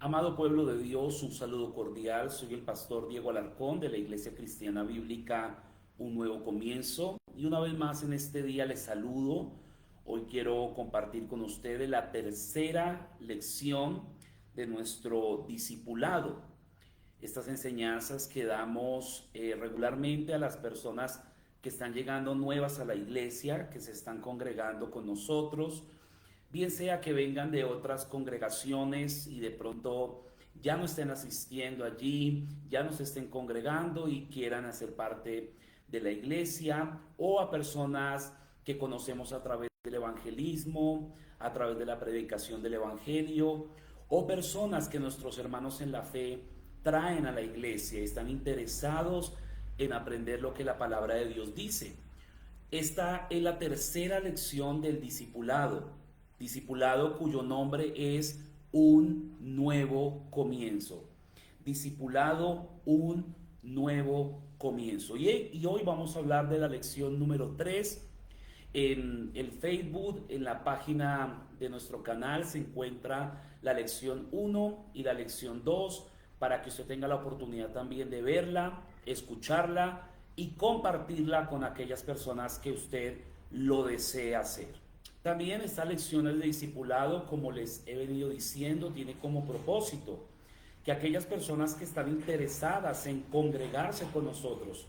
Amado pueblo de Dios, un saludo cordial. Soy el pastor Diego Alarcón de la Iglesia Cristiana Bíblica Un Nuevo Comienzo. Y una vez más en este día les saludo. Hoy quiero compartir con ustedes la tercera lección de nuestro discipulado. Estas enseñanzas que damos regularmente a las personas que están llegando nuevas a la iglesia, que se están congregando con nosotros, bien sea que vengan de otras congregaciones y de pronto ya no estén asistiendo allí, ya no se estén congregando y quieran hacer parte de la iglesia, o a personas que conocemos a través del evangelismo, a través de la predicación del evangelio, o personas que nuestros hermanos en la fe traen a la iglesia y están interesados en aprender lo que la palabra de Dios dice. Esta es la tercera lección del discipulado cuyo nombre es un nuevo comienzo. Discipulado, un nuevo comienzo. Y hoy vamos a hablar de la lección número 3. En el Facebook, en la página de nuestro canal, se encuentra la lección 1 y la lección 2 para que usted tenga la oportunidad también de verla, escucharla y compartirla con aquellas personas que usted lo desea hacer. También estas lecciones de discipulado, como les he venido diciendo, tiene como propósito que aquellas personas que están interesadas en congregarse con nosotros,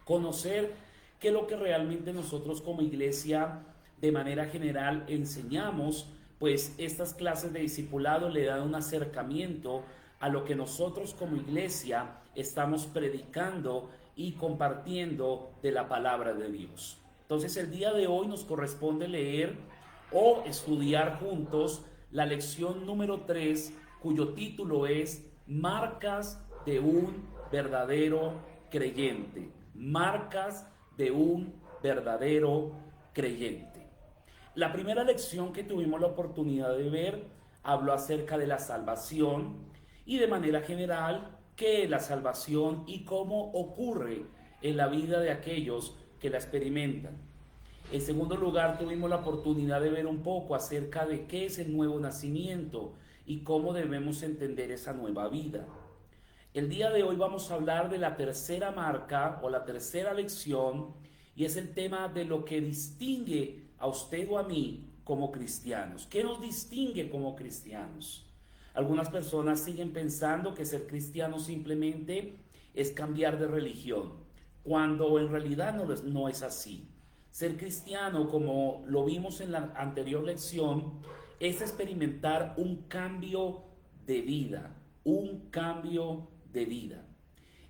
conocer qué es lo que realmente nosotros como iglesia de manera general enseñamos, pues estas clases de discipulado le dan un acercamiento a lo que nosotros como iglesia estamos predicando y compartiendo de la palabra de Dios. Entonces el día de hoy nos corresponde leer o estudiar juntos la lección número 3, cuyo título es Marcas de un verdadero creyente. Marcas de un verdadero creyente. La primera lección que tuvimos la oportunidad de ver habló acerca de la salvación y de manera general qué es la salvación y cómo ocurre en la vida de aquellos que la experimentan. En segundo lugar, tuvimos la oportunidad de ver un poco acerca de qué es el nuevo nacimiento y cómo debemos entender esa nueva vida. El día de hoy vamos a hablar de la tercera marca o la tercera lección, y es el tema de lo que distingue a usted o a mí como cristianos. ¿Qué nos distingue como cristianos? Algunas personas siguen pensando que ser cristiano simplemente es cambiar de religión, cuando en realidad no es así. Ser cristiano, como lo vimos en la anterior lección, es experimentar un cambio de vida, un cambio de vida.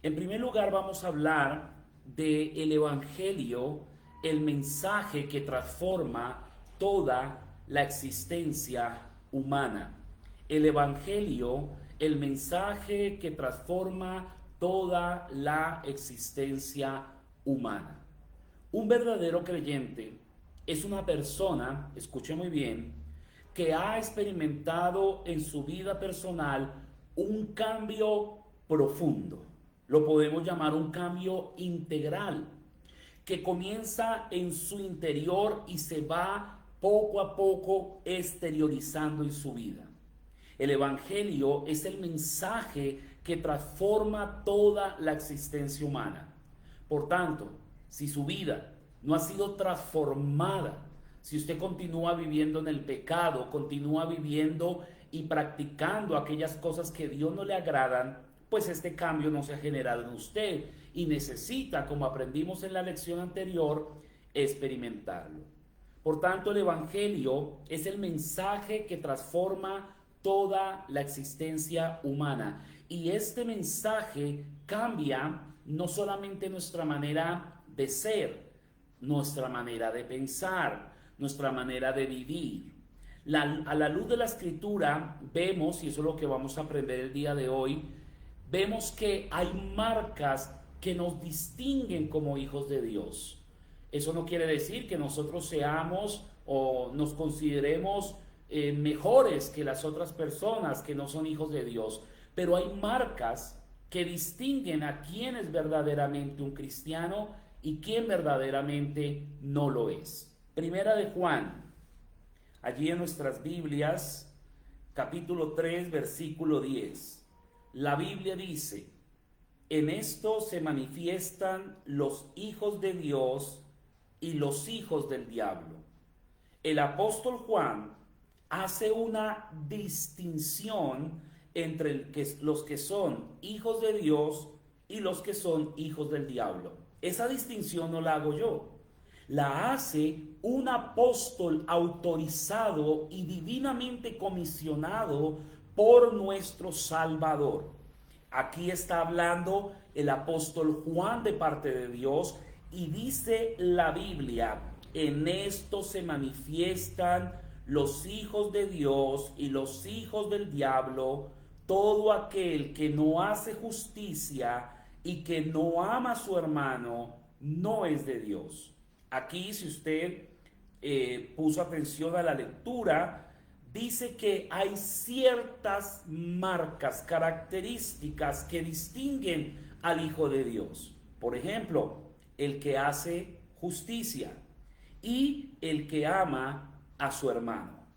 En primer lugar, vamos a hablar del Evangelio, el mensaje que transforma toda la existencia humana. El Evangelio, el mensaje que transforma toda la existencia humana. Un verdadero creyente es una persona, escuche muy bien, que ha experimentado en su vida personal un cambio profundo. Lo podemos llamar un cambio integral, que comienza en su interior y se va poco a poco exteriorizando en su vida. El Evangelio es el mensaje que transforma toda la existencia humana. Por tanto, si su vida no ha sido transformada, si usted continúa viviendo en el pecado, continúa viviendo y practicando aquellas cosas que a Dios no le agradan, pues este cambio no se ha generado en usted y necesita, como aprendimos en la lección anterior, experimentarlo. Por tanto, el Evangelio es el mensaje que transforma toda la existencia humana, y este mensaje cambia no solamente nuestra manera de ser, nuestra manera de pensar, nuestra manera de vivir. A la luz de la escritura vemos, y eso es lo que vamos a aprender el día de hoy, vemos que hay marcas que nos distinguen como hijos de Dios. Eso no quiere decir que nosotros seamos o nos consideremos mejores que las otras personas que no son hijos de Dios, pero hay marcas que distinguen a quién es verdaderamente un cristiano y quién verdaderamente no lo es. Primera de Juan, allí en nuestras Biblias, capítulo 3, versículo 10. La Biblia dice: en esto se manifiestan los hijos de Dios y los hijos del diablo. El apóstol Juan hace una distinción entre los que son hijos de Dios y los que son hijos del diablo. Esa distinción no la hago yo, la hace un apóstol autorizado y divinamente comisionado por nuestro Salvador. Aquí está hablando el apóstol Juan de parte de Dios y dice la Biblia: en esto se manifiestan los hijos de Dios y los hijos del diablo. Todo aquel que no hace justicia y que no ama a su hermano no es de Dios. Aquí, si usted puso atención a la lectura, dice que hay ciertas marcas, características que distinguen al Hijo de Dios. Por ejemplo, el que hace justicia y el que ama a su hermano.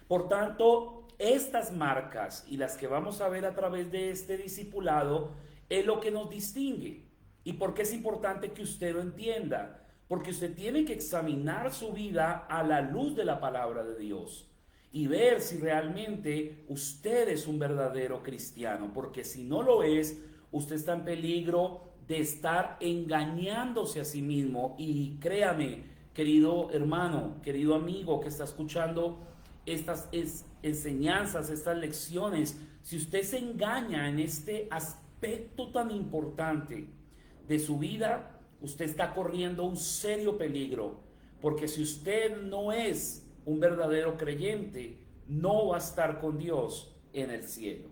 Por tanto, estas marcas y las que vamos a ver a través de este discipulado es lo que nos distingue. ¿Y por qué es importante que usted lo entienda? Porque usted tiene que examinar su vida a la luz de la palabra de Dios y ver si realmente usted es un verdadero cristiano, porque si no lo es, usted está en peligro de estar engañándose a sí mismo. Y créame, querido hermano, querido amigo que está escuchando estas enseñanzas, estas lecciones, si usted se engaña en este aspecto tan importante de su vida, usted está corriendo un serio peligro, porque si usted no es un verdadero creyente, no va a estar con Dios en el cielo.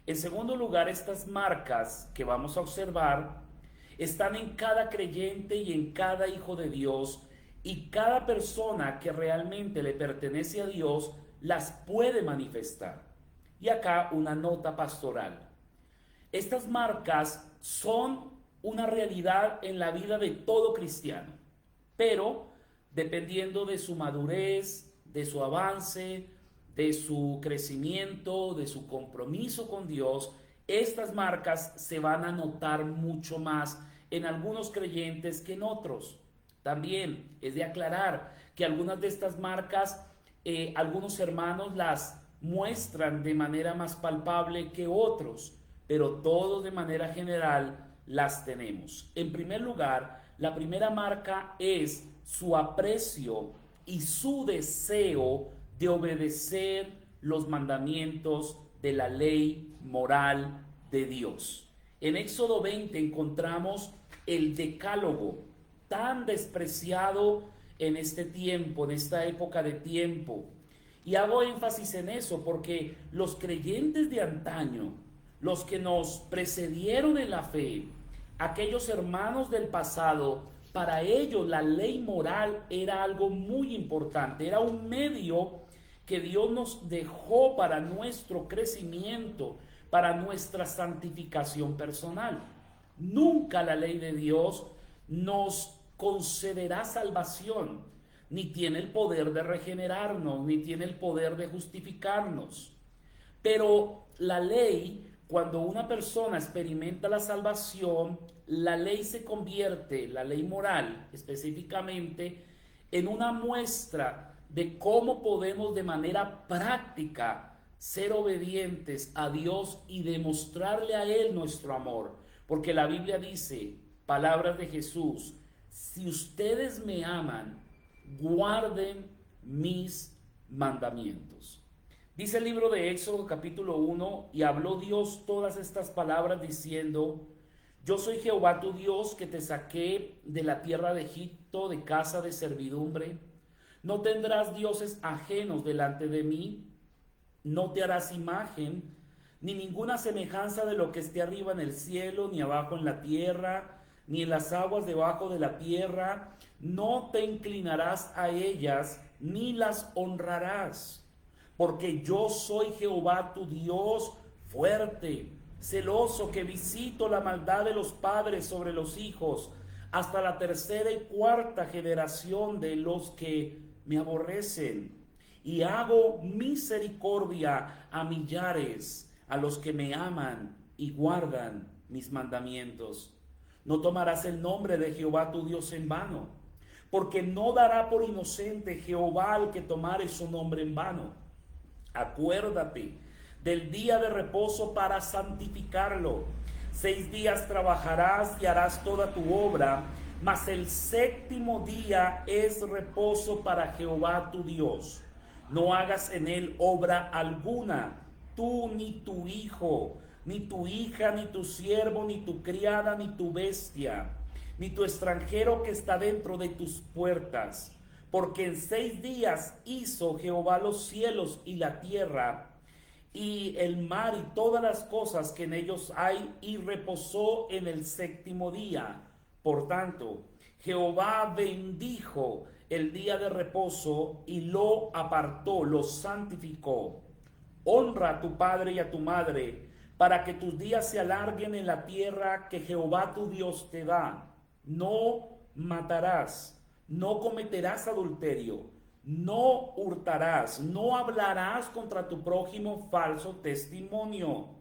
En segundo lugar, estas marcas que vamos a observar están en cada creyente y en cada hijo de Dios, y cada persona que realmente le pertenece a Dios las puede manifestar. Y acá una nota pastoral. Estas marcas son una realidad en la vida de todo cristiano, pero dependiendo de su madurez, de su avance, de su crecimiento, de su compromiso con Dios, estas marcas se van a notar mucho más en algunos creyentes que en otros. También es de aclarar que algunas de estas marcas, algunos hermanos las muestran de manera más palpable que otros, pero todos de manera general las tenemos. En primer lugar, la primera marca es su aprecio y su deseo de obedecer los mandamientos de la ley moral de Dios. En Éxodo 20 encontramos el decálogo, tan despreciado en este tiempo, en esta época de tiempo. Y hago énfasis en eso porque los creyentes de antaño, los que nos precedieron en la fe, aquellos hermanos del pasado, para ellos la ley moral era algo muy importante, era un medio que Dios nos dejó para nuestro crecimiento, para nuestra santificación personal. Nunca la ley de Dios nos concederá salvación, ni tiene el poder de regenerarnos, ni tiene el poder de justificarnos. Pero la ley, cuando una persona experimenta la salvación, la ley se convierte, la ley moral específicamente, en una muestra de cómo podemos de manera práctica ser obedientes a Dios y demostrarle a Él nuestro amor. Porque la Biblia dice, palabras de Jesús: si ustedes me aman, guarden mis mandamientos. Dice el libro de Éxodo capítulo 1, y habló Dios todas estas palabras diciendo: yo soy Jehová tu Dios, que te saqué de la tierra de Egipto, de casa de servidumbre. No tendrás dioses ajenos delante de mí, no te harás imagen, ni ninguna semejanza de lo que esté arriba en el cielo, ni abajo en la tierra, ni en las aguas debajo de la tierra. No te inclinarás a ellas, ni las honrarás, porque yo soy Jehová tu Dios, fuerte, celoso, que visito la maldad de los padres sobre los hijos, hasta la tercera y cuarta generación de los que me aborrecen, y hago misericordia a millares, a los que me aman y guardan mis mandamientos. No tomarás el nombre de Jehová tu Dios en vano, porque no dará por inocente Jehová al que tomare su nombre en vano. Acuérdate del día de reposo para santificarlo. 6 días trabajarás y harás toda tu obra, mas el séptimo día es reposo para Jehová tu Dios. No hagas en él obra alguna, tú ni tu hijo, ni tu hija, ni tu siervo, ni tu criada, ni tu bestia, ni tu extranjero que está dentro de tus puertas. Porque en 6 días hizo Jehová los cielos y la tierra, y el mar y todas las cosas que en ellos hay, y reposó en el séptimo día. Por tanto, Jehová bendijo el día de reposo y lo apartó, lo santificó. Honra a tu padre y a tu madre, para que tus días se alarguen en la tierra que Jehová tu Dios te da. No matarás, no cometerás adulterio, no hurtarás, no hablarás contra tu prójimo falso testimonio,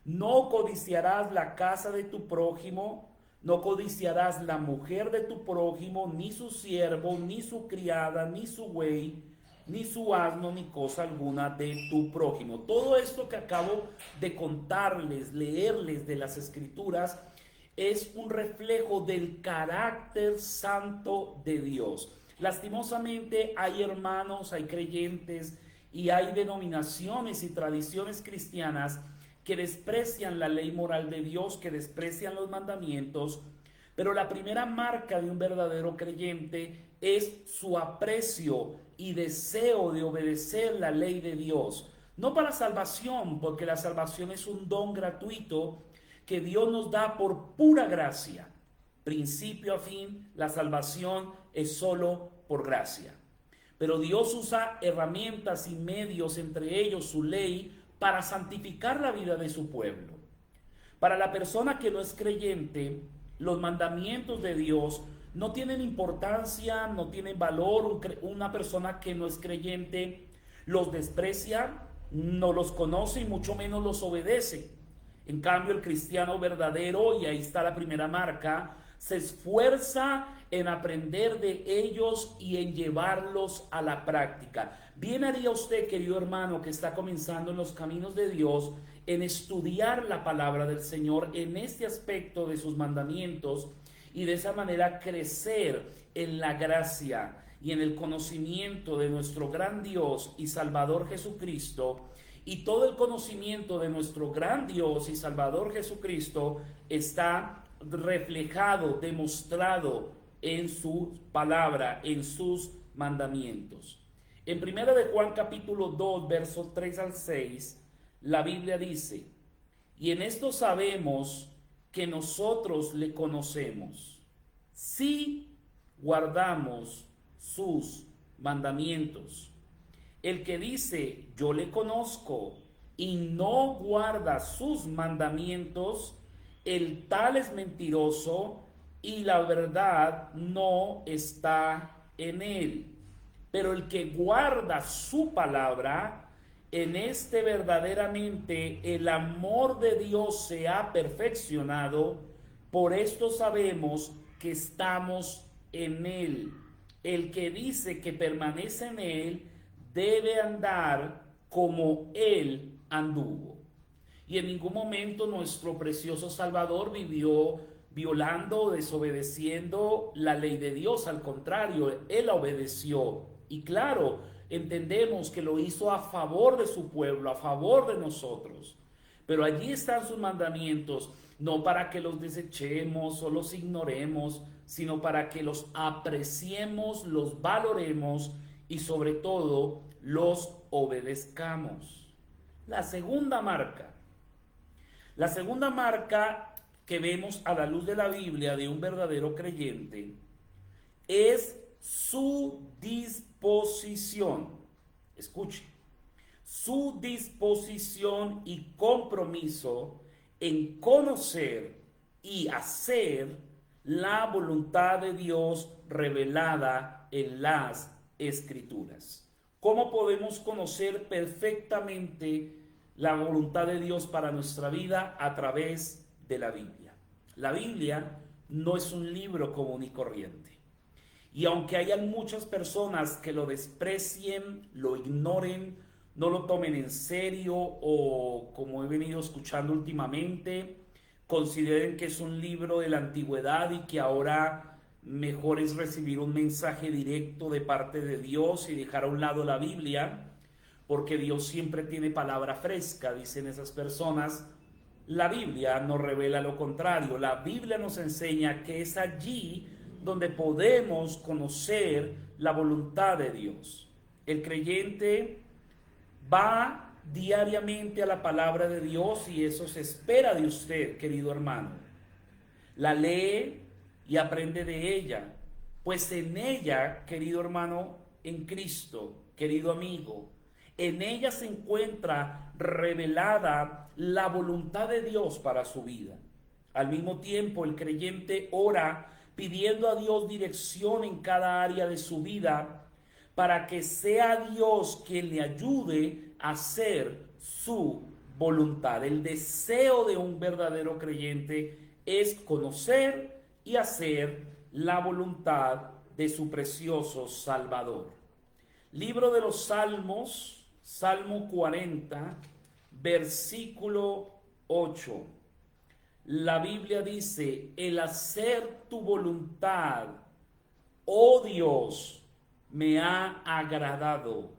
no codiciarás la casa de tu prójimo, no codiciarás la mujer de tu prójimo, ni su siervo, ni su criada, ni su buey, ni su asno, ni cosa alguna de tu prójimo. Todo esto que acabo de contarles, leerles de las Escrituras, es un reflejo del carácter santo de Dios. Lastimosamente hay hermanos, hay creyentes y hay denominaciones y tradiciones cristianas que desprecian la ley moral de Dios, que desprecian los mandamientos, pero la primera marca de un verdadero creyente es su aprecio y deseo de obedecer la ley de Dios. No para salvación, porque la salvación es un don gratuito que Dios nos da por pura gracia. Principio a fin, la salvación es solo por gracia. Pero Dios usa herramientas y medios, entre ellos su ley, para santificar la vida de su pueblo. Para la persona que no es creyente, los mandamientos de Dios no tienen importancia, no tienen valor. Una persona que no es creyente los desprecia, no los conoce y mucho menos los obedece. En cambio, el cristiano verdadero, y ahí está la primera marca, se esfuerza en aprender de ellos y en llevarlos a la práctica. Bien haría usted, querido hermano, que está comenzando en los caminos de Dios, en estudiar la palabra del Señor en este aspecto de sus mandamientos y de esa manera crecer en la gracia y en el conocimiento de nuestro gran Dios y Salvador Jesucristo. Y todo el conocimiento de nuestro gran Dios y Salvador Jesucristo está reflejado, demostrado en su palabra, en sus mandamientos. En 1 de Juan capítulo 2, versos 3 al 6, la Biblia dice: y en esto sabemos que nosotros le conocemos, si guardamos sus mandamientos. El que dice yo le conozco y no guarda sus mandamientos, el tal es mentiroso y la verdad no está en él. Pero el que guarda su palabra, en este verdaderamente el amor de Dios se ha perfeccionado. Por esto sabemos que estamos en él. El que dice que permanece en él debe andar como él anduvo. Y en ningún momento nuestro precioso Salvador vivió violando o desobedeciendo la ley de Dios. Al contrario, él la obedeció. Y claro, entendemos que lo hizo a favor de su pueblo, a favor de nosotros. Pero allí están sus mandamientos, no para que los desechemos o los ignoremos, sino para que los apreciemos, los valoremos y sobre todo los obedezcamos. La segunda marca que vemos a la luz de la Biblia de un verdadero creyente es su disposición. Escuche, su disposición y compromiso en conocer y hacer la voluntad de Dios revelada en las Escrituras. ¿Cómo podemos conocer perfectamente la voluntad de Dios para nuestra vida? A través de la Biblia. La Biblia no es un libro común y corriente. Y aunque hayan muchas personas que lo desprecien, lo ignoren, no lo tomen en serio o, como he venido escuchando últimamente, consideren que es un libro de la antigüedad y que ahora mejor es recibir un mensaje directo de parte de Dios y dejar a un lado la Biblia, porque Dios siempre tiene palabra fresca, dicen esas personas. La Biblia nos revela lo contrario. La Biblia nos enseña que es allí donde podemos conocer la voluntad de Dios. El creyente va diariamente a la palabra de Dios y eso se espera de usted, querido hermano. La lee y aprende de ella, pues en ella, querido hermano, en Cristo, querido amigo, en ella se encuentra revelada la voluntad de Dios para su vida. Al mismo tiempo, el creyente ora pidiendo a Dios dirección en cada área de su vida para que sea Dios quien le ayude a hacer su voluntad. El deseo de un verdadero creyente es conocer y hacer la voluntad de su precioso Salvador. Libro de los Salmos, Salmo 40, versículo 8. La Biblia dice: el hacer tu voluntad, oh Dios, me ha agradado,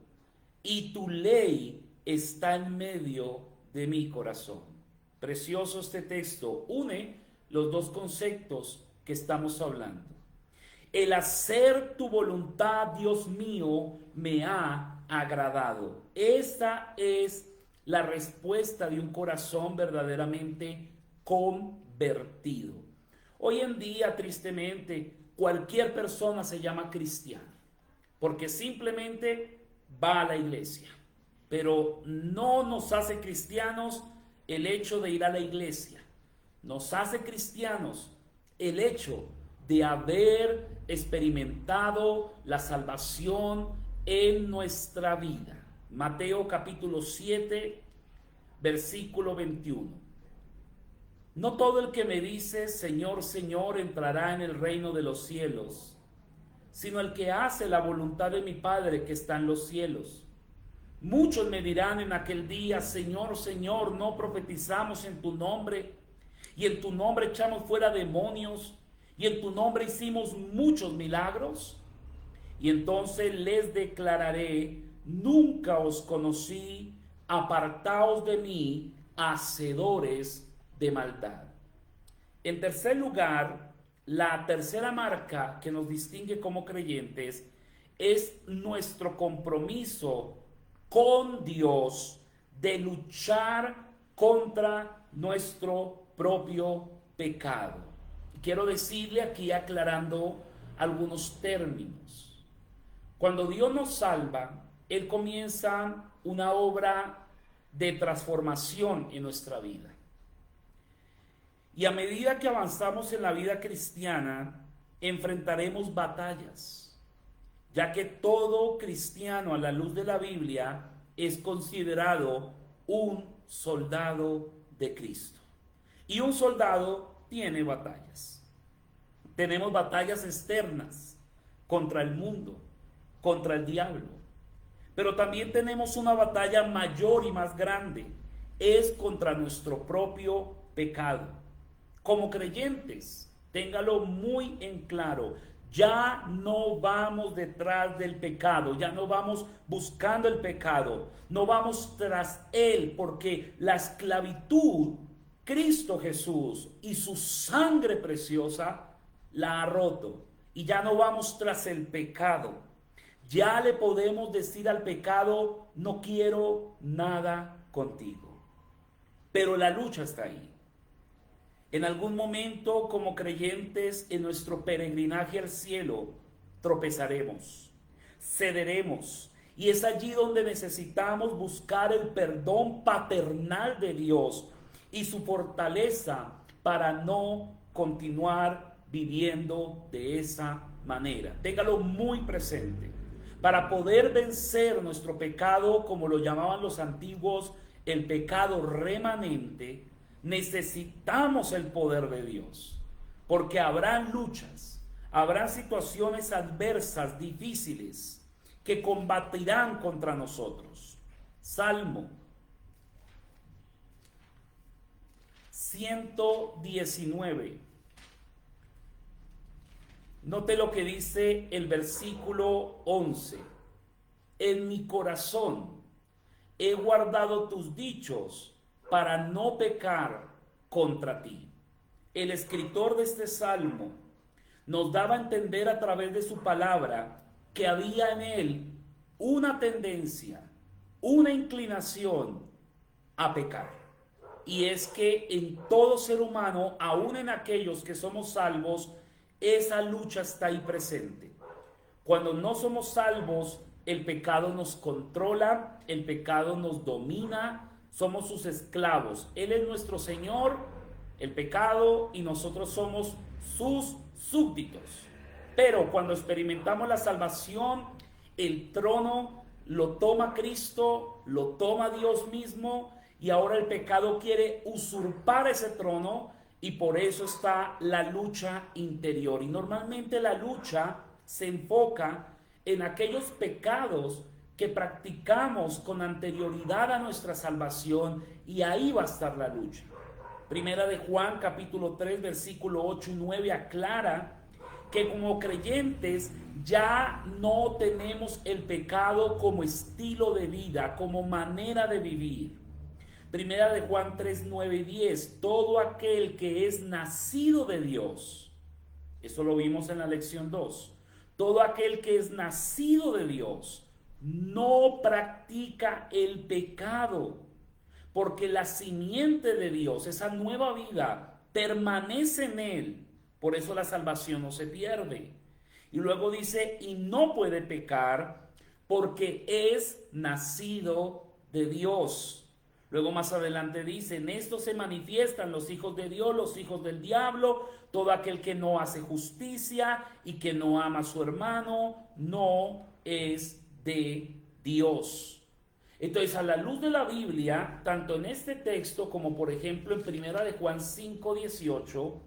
y tu ley está en medio de mi corazón. Precioso este texto, une los dos conceptos que estamos hablando. El hacer tu voluntad, Dios mío, me ha agradado. Esta es la respuesta de un corazón verdaderamente convertido. Hoy en día, tristemente, cualquier persona se llama cristiano, porque simplemente va a la iglesia. Pero no nos hace cristianos el hecho de ir a la iglesia. Nos hace cristianos el hecho de haber experimentado la salvación en nuestra vida. Mateo capítulo 7, versículo 21. No todo el que me dice Señor, Señor entrará en el reino de los cielos, sino el que hace la voluntad de mi Padre que está en los cielos. Muchos me dirán en aquel día: Señor, Señor, no profetizamos en tu nombre, y en tu nombre echamos fuera demonios, y en tu nombre hicimos muchos milagros. Y entonces les declararé: nunca os conocí, apartaos de mí, hacedores de maldad. En tercer lugar, la tercera marca que nos distingue como creyentes es nuestro compromiso con Dios de luchar contra nuestro propio pecado. Quiero decirle aquí, aclarando algunos términos. Cuando Dios nos salva, Él comienza una obra de transformación en nuestra vida. Y a medida que avanzamos en la vida cristiana, enfrentaremos batallas, ya que todo cristiano a la luz de la Biblia es considerado un soldado de Cristo. Y un soldado tiene batallas. Tenemos batallas externas contra el mundo, contra el diablo. Pero también tenemos una batalla mayor y más grande, es contra nuestro propio pecado. Como creyentes, téngalo muy en claro, ya no vamos detrás del pecado, ya no vamos buscando el pecado, no vamos tras él, porque la esclavitud, Cristo Jesús y su sangre preciosa la ha roto, y ya no vamos tras el pecado. Ya le podemos decir al pecado: no quiero nada contigo. Pero la lucha está ahí. En algún momento, como creyentes, en nuestro peregrinaje al cielo, tropezaremos, cederemos, y es allí donde necesitamos buscar el perdón paternal de Dios y su fortaleza para no continuar viviendo de esa manera. Téngalo muy presente. Para poder vencer nuestro pecado, como lo llamaban los antiguos, el pecado remanente, necesitamos el poder de Dios. Porque habrán luchas, habrán situaciones adversas, difíciles, que combatirán contra nosotros. Salmo 119. Note lo que dice el versículo 11. En mi corazón he guardado tus dichos para no pecar contra ti. El escritor de este salmo nos daba a entender a través de su palabra que había en él una tendencia, una inclinación a pecar. Y es que en todo ser humano, aún en aquellos que somos salvos, esa lucha está ahí presente. Cuando no somos salvos, el pecado nos controla, el pecado nos domina, somos sus esclavos. Él es nuestro Señor, el pecado, y nosotros somos sus súbditos. Pero cuando experimentamos la salvación, el trono lo toma Cristo, lo toma Dios mismo, y ahora el pecado quiere usurpar ese trono, y por eso está la lucha interior. Y normalmente la lucha se enfoca en aquellos pecados que practicamos con anterioridad a nuestra salvación, y ahí va a estar la lucha. Primera de Juan capítulo 3 versículo 8 y 9 aclara que como creyentes ya no tenemos el pecado como estilo de vida, como manera de vivir. Primera de Juan 3, 9 y 10, todo aquel que es nacido de Dios, eso lo vimos en la lección 2, todo aquel que es nacido de Dios no practica el pecado, porque la simiente de Dios, esa nueva vida, permanece en él. Por eso la salvación no se pierde. Y luego dice, y no puede pecar porque es nacido de Dios. Luego más adelante dice, en esto se manifiestan los hijos de Dios, los hijos del diablo, todo aquel que no hace justicia y que no ama a su hermano, no es de Dios. Entonces, a la luz de la Biblia, tanto en este texto como por ejemplo en Primera de Juan 5:18,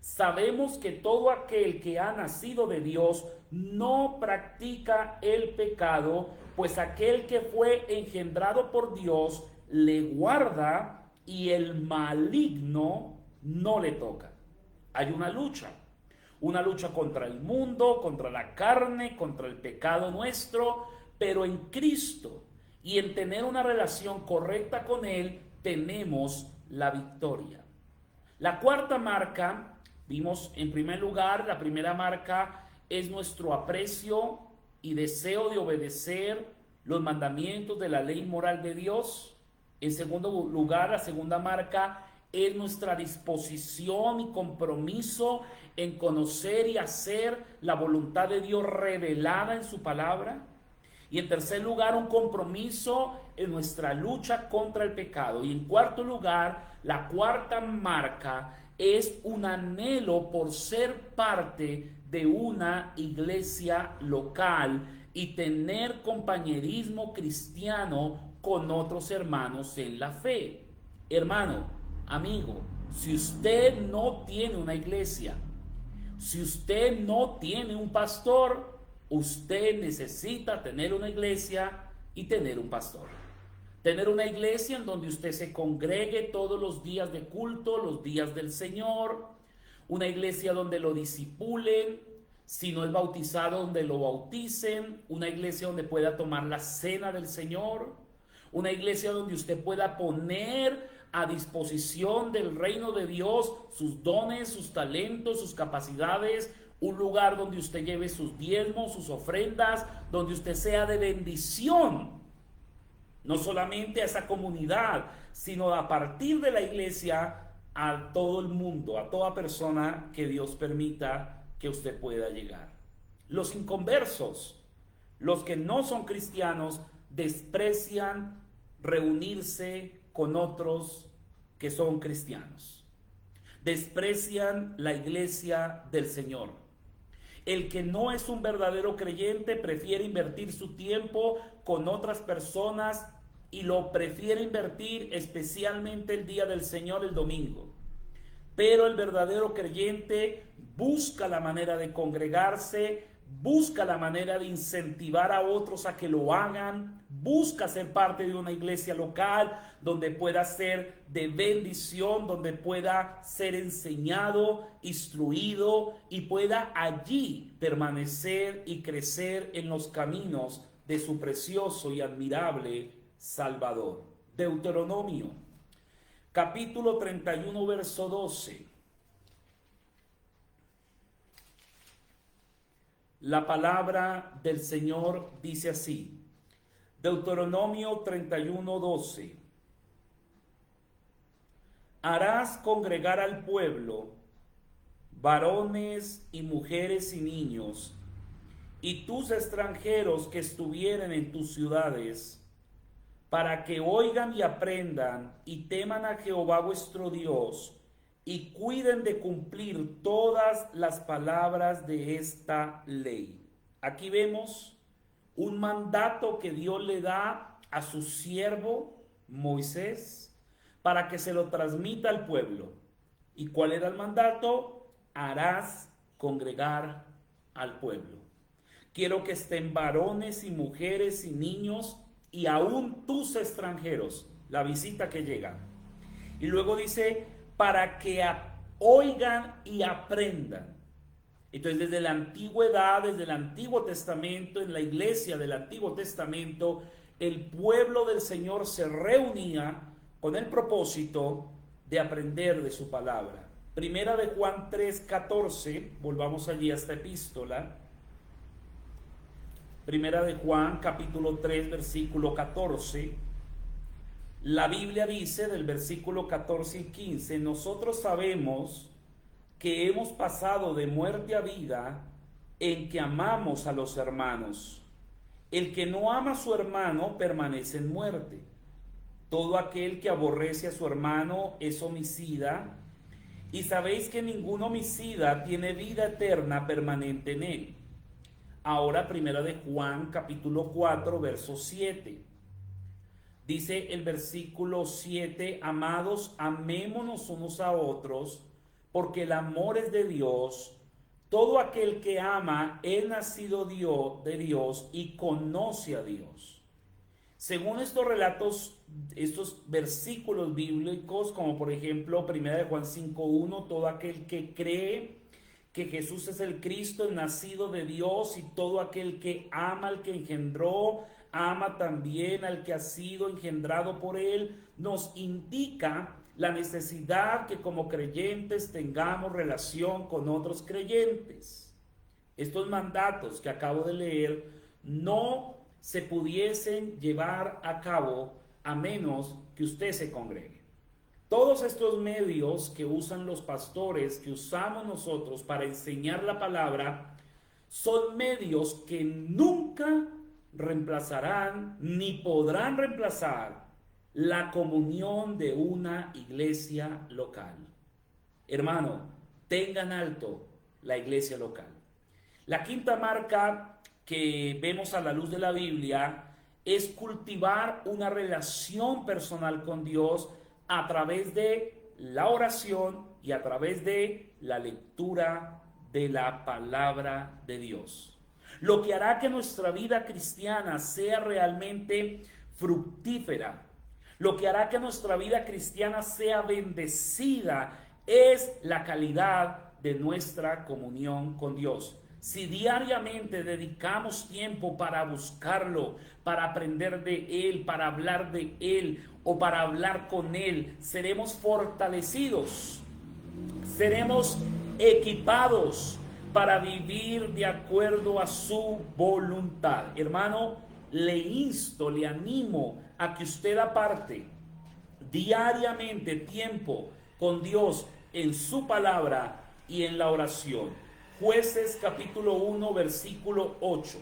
sabemos que todo aquel que ha nacido de Dios no practica el pecado, pues aquel que fue engendrado por Dios le guarda y el maligno no le toca. Hay una lucha contra el mundo, contra la carne, contra el pecado nuestro, pero en Cristo y en tener una relación correcta con Él, tenemos la victoria. La cuarta marca, vimos en primer lugar, la primera marca es nuestro aprecio y deseo de obedecer los mandamientos de la ley moral de Dios. En segundo lugar, la segunda marca es nuestra disposición y compromiso en conocer y hacer la voluntad de Dios revelada en su palabra. Y en tercer lugar, un compromiso en nuestra lucha contra el pecado. Y en cuarto lugar, la cuarta marca es un anhelo por ser parte de una iglesia local y tener compañerismo cristiano con otros hermanos en la fe. Hermano, amigo, si usted no tiene una iglesia, si usted no tiene un pastor, usted necesita tener una iglesia y tener un pastor. Tener una iglesia en donde usted se congregue todos los días de culto, los días del Señor. Una iglesia donde lo discipulen. Si no es bautizado, donde lo bauticen. Una iglesia donde pueda tomar la cena del Señor. Una iglesia donde usted pueda poner a disposición del reino de Dios sus dones, sus talentos, sus capacidades. Un lugar donde usted lleve sus diezmos, sus ofrendas, donde usted sea de bendición, no solamente a esa comunidad, sino a partir de la iglesia a todo el mundo, a toda persona que Dios permita que usted pueda llegar. Los inconversos, los que no son cristianos, desprecian reunirse con otros que son cristianos. Desprecian la iglesia del Señor. El que no es un verdadero creyente prefiere invertir su tiempo con otras personas y lo prefiere invertir especialmente el día del Señor, el domingo. Pero el verdadero creyente busca la manera de congregarse, busca la manera de incentivar a otros a que lo hagan, busca ser parte de una iglesia local donde pueda ser de bendición, donde pueda ser enseñado, instruido y pueda allí permanecer y crecer en los caminos de su precioso y admirable Salvador. Deuteronomio, capítulo 31, verso 12. La palabra del Señor dice así. Deuteronomio 31, 12. Harás congregar al pueblo, varones y mujeres y niños, y tus extranjeros que estuvieren en tus ciudades, para que oigan y aprendan y teman a Jehová vuestro Dios y cuiden de cumplir todas las palabras de esta ley. Aquí vemos un mandato que Dios le da a su siervo Moisés para que se lo transmita al pueblo. ¿Y cuál era el mandato? Harás congregar al pueblo. Quiero que estén varones y mujeres y niños y aún tus extranjeros, la visita que llega. Y luego dice, para que oigan y aprendan. Entonces, desde la antigüedad, desde el Antiguo Testamento, en la iglesia del Antiguo Testamento, el pueblo del Señor se reunía con el propósito de aprender de su palabra. Primera de Juan 3:14, volvamos allí a esta epístola. Primera de Juan, capítulo 3, versículo 14. La Biblia dice del versículo 14 y 15, nosotros sabemos que hemos pasado de muerte a vida en que amamos a los hermanos. El que no ama a su hermano permanece en muerte. Todo aquel que aborrece a su hermano es homicida, y sabéis que ningún homicida tiene vida eterna permanente en él. Ahora, primera de Juan, capítulo 4, verso 7. Dice el versículo 7, amados, amémonos unos a otros, porque el amor es de Dios. Todo aquel que ama es nacido de Dios y conoce a Dios. Según estos relatos, estos versículos bíblicos, como por ejemplo primera de Juan 5:1, todo aquel que cree que Jesús es el Cristo, el nacido de Dios, y todo aquel que ama al que engendró, ama también al que ha sido engendrado por él, nos indica la necesidad que como creyentes tengamos relación con otros creyentes. Estos mandatos que acabo de leer no se pudiesen llevar a cabo a menos que usted se congregue. Todos estos medios que usan los pastores, que usamos nosotros para enseñar la palabra, son medios que nunca reemplazarán ni podrán reemplazar la comunión de una iglesia local. Hermano, tengan alto la iglesia local. La quinta marca que vemos a la luz de la Biblia es cultivar una relación personal con Dios a través de la oración y a través de la lectura de la palabra de Dios. Lo que hará que nuestra vida cristiana sea realmente fructífera, lo que hará que nuestra vida cristiana sea bendecida, es la calidad de nuestra comunión con Dios. Si diariamente dedicamos tiempo para buscarlo, para aprender de Él, para hablar de Él o para hablar con Él, seremos fortalecidos, seremos equipados para vivir de acuerdo a su voluntad. Hermano, le insto, le animo a que usted aparte diariamente tiempo con Dios en su palabra y en la oración. Jueces capítulo 1 versículo 8.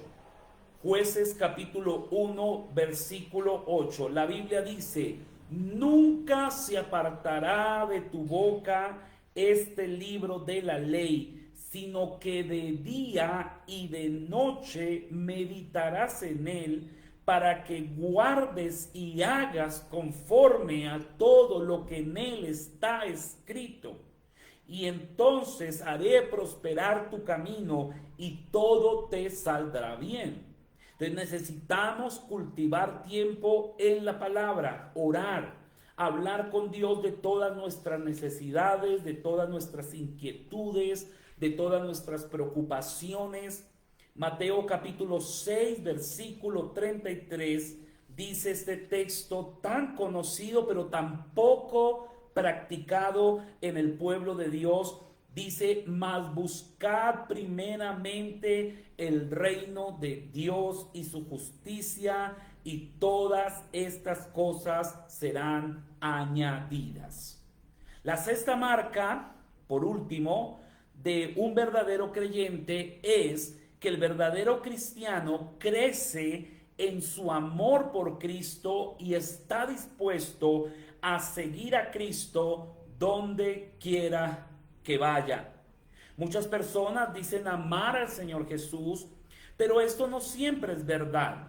Jueces capítulo 1 versículo 8. La Biblia dice, nunca se apartará de tu boca este libro de la ley, sino que de día y de noche meditarás en él, para que guardes y hagas conforme a todo lo que en él está escrito. Y entonces haré prosperar tu camino y todo te saldrá bien. Entonces necesitamos cultivar tiempo en la palabra, orar, hablar con Dios de todas nuestras necesidades, de todas nuestras inquietudes, de todas nuestras preocupaciones. Mateo capítulo 6, versículo 33, dice este texto tan conocido pero tan poco practicado en el pueblo de Dios. Dice: mas buscad primeramente el reino de Dios y su justicia, y todas estas cosas serán añadidas. La sexta marca, por último, de un verdadero creyente es que el verdadero cristiano crece en su amor por Cristo y está dispuesto a seguir a Cristo donde quiera que vaya. Muchas personas dicen amar al Señor Jesús, pero esto no siempre es verdad,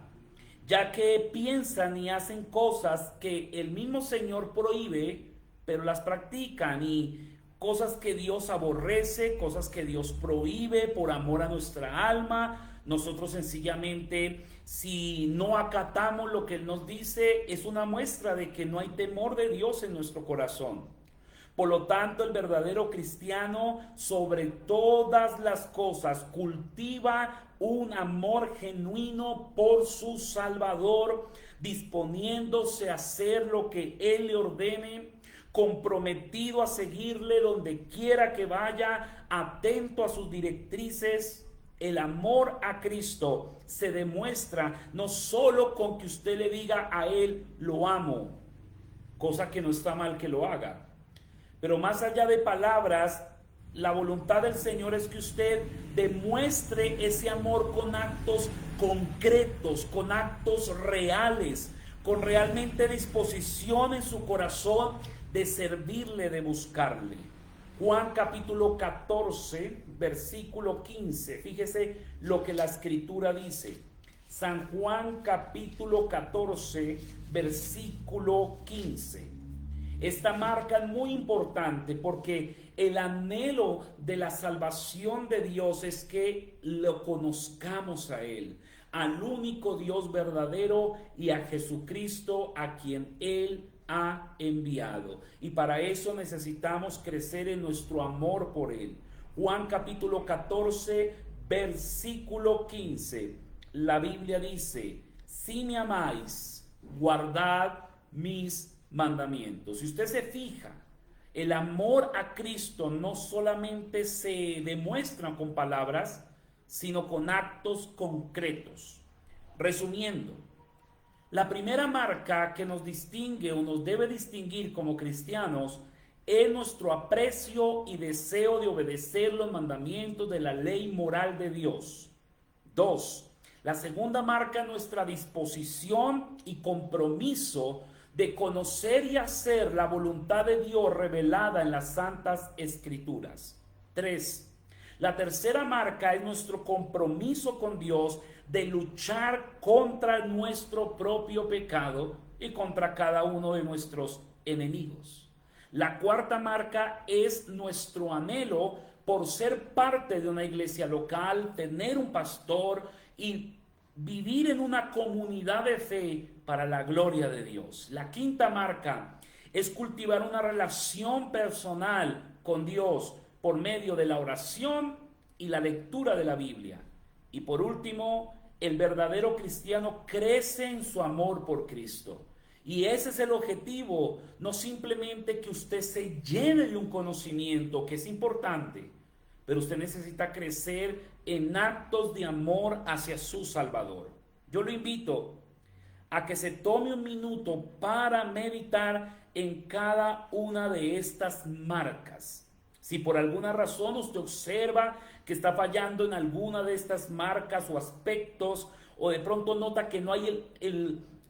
ya que piensan y hacen cosas que el mismo Señor prohíbe, pero las practican, y cosas que Dios aborrece, cosas que Dios prohíbe por amor a nuestra alma. Nosotros sencillamente, si no acatamos lo que Él nos dice, es una muestra de que no hay temor de Dios en nuestro corazón. Por lo tanto, el verdadero cristiano, sobre todas las cosas, cultiva un amor genuino por su Salvador, disponiéndose a hacer lo que Él le ordene, comprometido a seguirle donde quiera que vaya, atento a sus directrices. El amor a Cristo se demuestra no solo con que usted le diga a Él: lo amo, cosa que no está mal que lo haga, pero más allá de palabras, la voluntad del Señor es que usted demuestre ese amor con actos concretos, con actos reales, con realmente disposición en su corazón de servirle, de buscarle. Juan capítulo 14, versículo 15. Fíjese lo que la escritura dice. San Juan capítulo 14, versículo 15. Esta marca es muy importante porque el anhelo de la salvación de Dios es que lo conozcamos a Él, al único Dios verdadero, y a Jesucristo a quien Él ha enviado. Y para eso necesitamos crecer en nuestro amor por Él. Juan capítulo 14, versículo 15. La Biblia dice: si me amáis, guardad mis mandamientos. Si usted se fija, el amor a Cristo no solamente se demuestra con palabras, sino con actos concretos. Resumiendo, la primera marca que nos distingue o nos debe distinguir como cristianos es nuestro aprecio y deseo de obedecer los mandamientos de la ley moral de Dios. 2. La segunda marca es nuestra disposición y compromiso de conocer y hacer la voluntad de Dios revelada en las Santas Escrituras. 3. La tercera marca es nuestro compromiso con Dios de luchar contra nuestro propio pecado y contra cada uno de nuestros enemigos. La cuarta marca es nuestro anhelo por ser parte de una iglesia local, tener un pastor y vivir en una comunidad de fe para la gloria de Dios. La quinta marca es cultivar una relación personal con Dios por medio de la oración y la lectura de la Biblia. Y por último, el verdadero cristiano crece en su amor por Cristo. Y ese es el objetivo, no simplemente que usted se llene de un conocimiento, que es importante, pero usted necesita crecer en actos de amor hacia su Salvador. Yo lo invito a que se tome un minuto para meditar en cada una de estas marcas. Si por alguna razón usted observa que está fallando en alguna de estas marcas o aspectos, o de pronto nota que no hay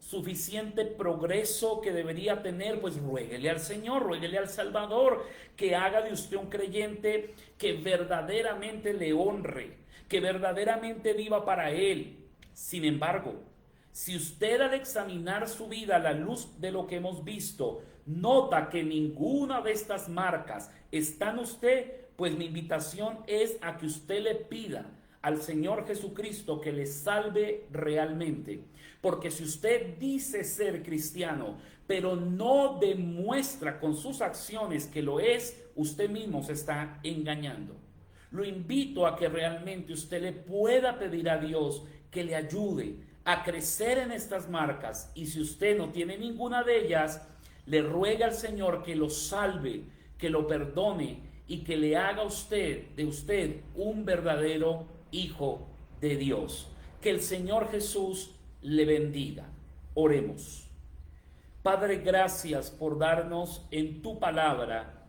suficiente progreso que debería tener, pues ruéguele al Señor, ruéguele al Salvador que haga de usted un creyente que verdaderamente le honre, que verdaderamente viva para Él. Sin embargo, si usted al examinar su vida a la luz de lo que hemos visto, nota que ninguna de estas marcas está en usted, pues mi invitación es a que usted le pida al Señor Jesucristo que le salve realmente. Porque si usted dice ser cristiano, pero no demuestra con sus acciones que lo es, usted mismo se está engañando. Lo invito a que realmente usted le pueda pedir a Dios que le ayude a crecer en estas marcas, y si usted no tiene ninguna de ellas, le ruega al Señor que lo salve, que lo perdone y que le haga de usted un verdadero hijo de Dios. Que el Señor Jesús le bendiga. Oremos. Padre, gracias por darnos en tu palabra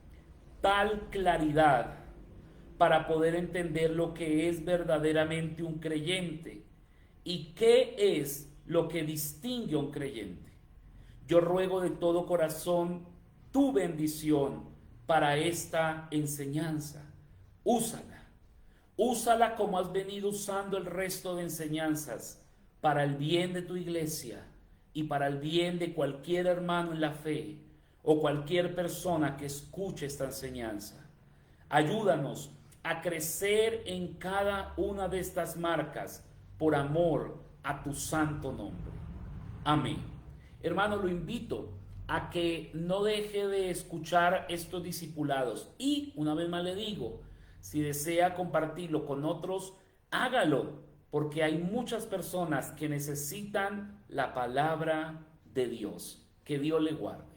tal claridad para poder entender lo que es verdaderamente un creyente y qué es lo que distingue a un creyente. Yo ruego de todo corazón tu bendición para esta enseñanza. Úsala como has venido usando el resto de enseñanzas para el bien de tu iglesia y para el bien de cualquier hermano en la fe o cualquier persona que escuche esta enseñanza. Ayúdanos a crecer en cada una de estas marcas por amor a tu santo nombre. Amén. Hermano, lo invito a que no deje de escuchar estos discipulados. Y una vez más le digo, si desea compartirlo con otros, hágalo, porque hay muchas personas que necesitan la palabra de Dios. Que Dios le guarde.